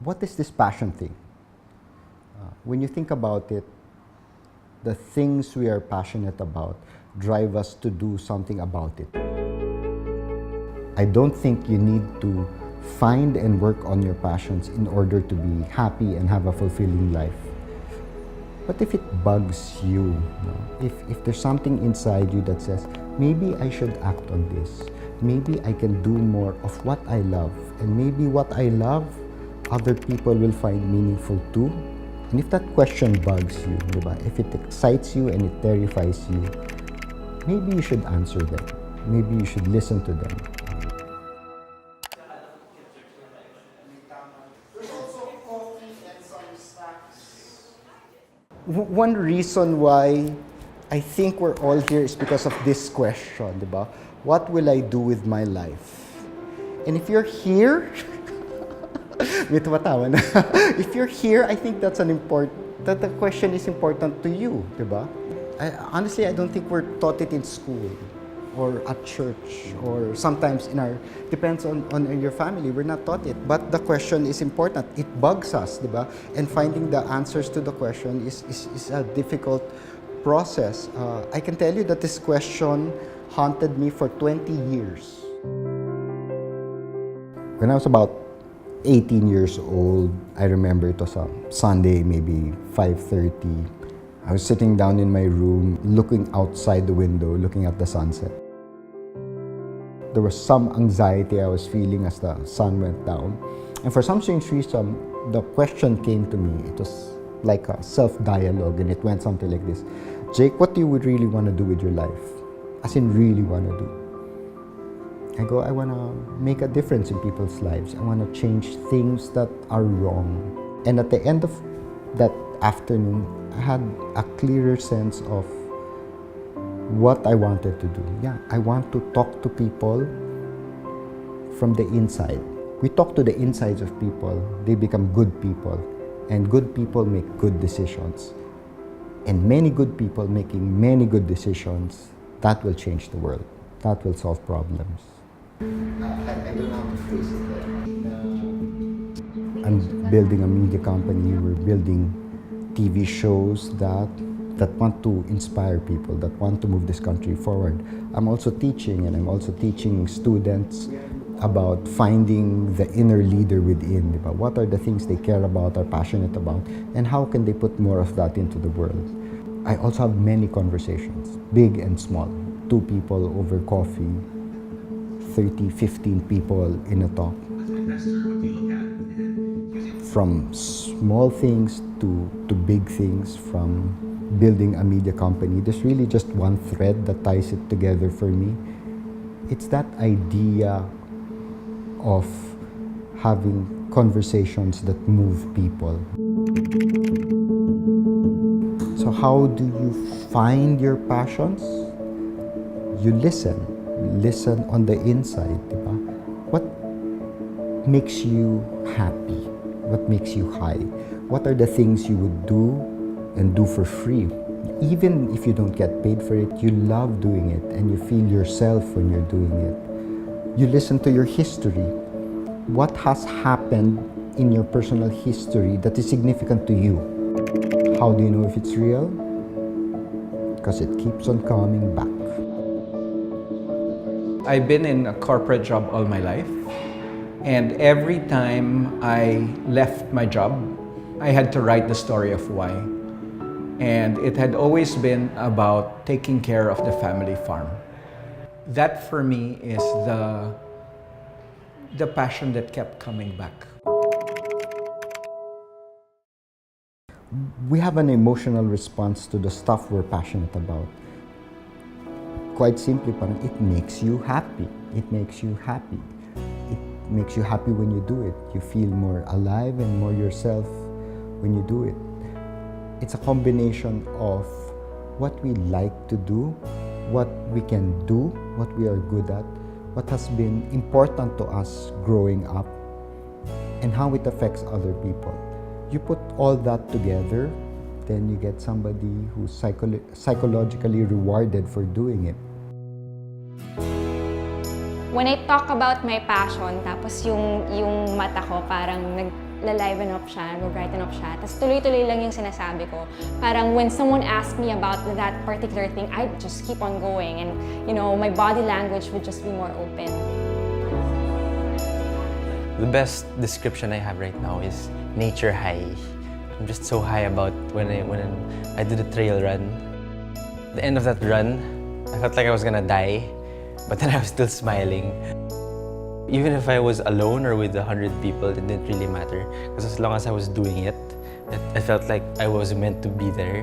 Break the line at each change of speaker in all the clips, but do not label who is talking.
What is this passion thing? When you think about it, the things we are passionate about drive us to do something about it. I don't think you need to find and work on your passions in order to be happy and have a fulfilling life. But if it bugs you, if there's something inside you that says, maybe I should act on this, maybe I can do more of what I love, and maybe what I love, other people will find meaningful too. And if that question bugs you, if it excites you and it terrifies you, maybe you should answer them. Maybe you should listen to them.
There's also coffee and some snacks.
One reason why I think we're all here is because of this question, diba? What will I do with my life? And if you're here, may tumatawa na. If you're here, I think that the question is important to you, diba? Honestly, I don't think we're taught it in school or at church or sometimes depends on your family, we're not taught it. But the question is important. It bugs us, diba? And finding the answers to the question is a difficult process. I can tell you that this question haunted me for 20 years. When I was about 18 years old, I remember it was a Sunday, maybe 5:30. I was sitting down in my room, looking outside the window, looking at the sunset. There was some anxiety I was feeling as the sun went down. And for some strange reason, the question came to me. It was like a self-dialogue, and it went something like this. Jake, what do you would really want to do with your life? As in, really want to do? I go, I want to make a difference in people's lives. I want to change things that are wrong. And at the end of that afternoon, I had a clearer sense of what I wanted to do. Yeah, I want to talk to people from the inside. We talk to the insides of people, they become good people. And good people make good decisions. And many good people making many good decisions, that will change the world. That will solve problems. I don't know how to phrase it. I'm building a media company. We're building TV shows that want to inspire people, that want to move this country forward. I'm also teaching, and I'm also teaching students about finding the inner leader within. About what are the things they care about, are passionate about, and how can they put more of that into the world. I also have many conversations, big and small. 2 people over coffee, 30, 15 people in a talk. From small things to big things, from building a media company, there's really just one thread that ties it together for me. It's that idea of having conversations that move people. So how do you find your passions? You listen on the inside, diba? What makes you happy? What makes you high? What are the things you would do and do for free? Even if you don't get paid for it, you love doing it and you feel yourself when you're doing it. You listen to your history. What has happened in your personal history that is significant to you? How do you know if it's real? Because it keeps on coming back.
I've been in a corporate job all my life, and every time I left my job, I had to write the story of why. And it had always been about taking care of the family farm. That for me is the passion that kept coming back.
We have an emotional response to the stuff we're passionate about. Quite simply, parang it makes you happy. It makes you happy. It makes you happy when you do it. You feel more alive and more yourself when you do it. It's a combination of what we like to do, what we can do, what we are good at, what has been important to us growing up, and how it affects other people. You put all that together, then you get somebody who's psychologically rewarded for doing it.
When I talk about my passion, tapos yung mata ko parang mag-liven up siya, mag-brighten up siya. Tapos tuloy-tuloy lang yung sinasabi ko. Parang when someone asked me about that particular thing, I'd just keep on going. And, you know, my body language would just be more open.
The best description I have right now is nature high. I'm just so high about when I did the trail run. At the end of that run, I felt like I was gonna die, but then I was still smiling. Even if I was alone or with 100 people, it didn't really matter. Because as long as I was doing it, I felt like I was meant to be there.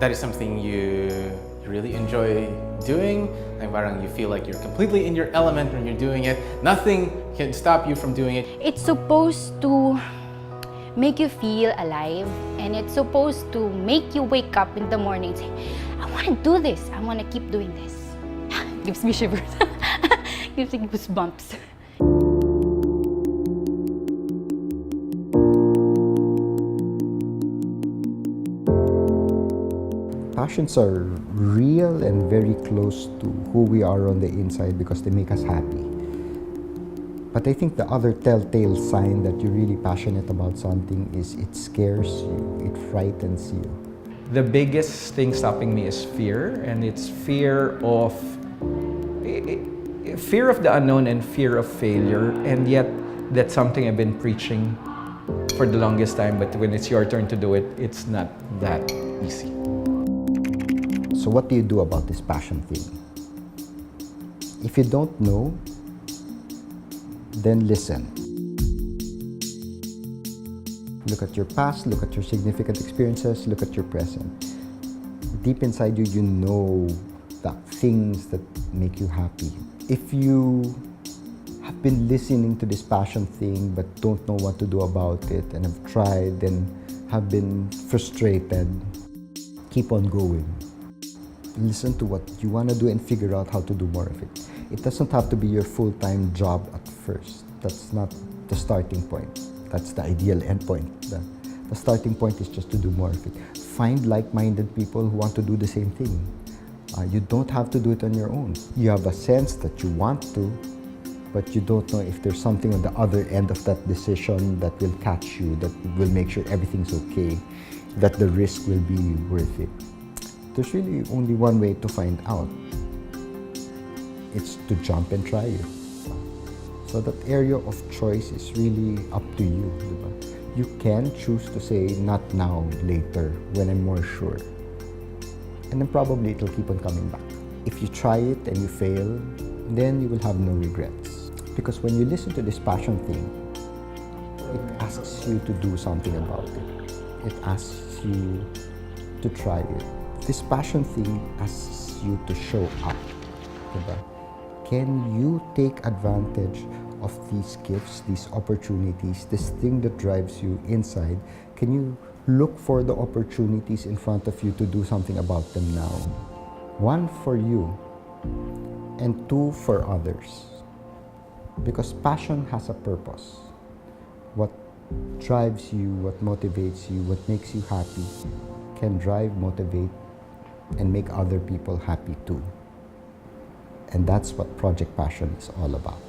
That is something you really enjoy doing, and parang you feel like you're completely in your element when you're doing it. Nothing can stop you from doing it.
It's supposed to make you feel alive, and it's supposed to make you wake up in the morning and say, I want to do this, I want to keep doing this. Gives me shivers. Gives me goosebumps.
Passions are real and very close to who we are on the inside because they make us happy. But I think the other telltale sign that you're really passionate about something is it scares you, it frightens you.
The biggest thing stopping me is fear, and it's fear of the unknown and fear of failure. And yet, that's something I've been preaching for the longest time. But when it's your turn to do it, it's not that easy.
So what do you do about this passion thing? If you don't know, then listen. Look at your past, look at your significant experiences, look at your present. Deep inside you, you know the things that make you happy. If you have been listening to this passion thing but don't know what to do about it and have tried and have been frustrated, keep on going. Listen to what you want to do and figure out how to do more of it. It doesn't have to be your full-time job at first. That's not the starting point. That's the ideal endpoint. The starting point is just to do more of it. Find like-minded people who want to do the same thing. You don't have to do it on your own. You have a sense that you want to, but you don't know if there's something on the other end of that decision that will catch you, that will make sure everything's okay, that the risk will be worth it. There's really only one way to find out. It's to jump and try it. So that area of choice is really up to you. Diba? You can choose to say, not now, later, when I'm more sure. And then probably it'll keep on coming back. If you try it and you fail, then you will have no regrets. Because when you listen to this passion thing, it asks you to do something about it. It asks you to try it. This passion thing asks you to show up. Diba? Can you take advantage of these gifts, these opportunities, this thing that drives you inside? Can you look for the opportunities in front of you to do something about them now? One, for you, and two, for others. Because passion has a purpose. What drives you, what motivates you, what makes you happy can drive, motivate, and make other people happy too. And that's what Project Passion is all about.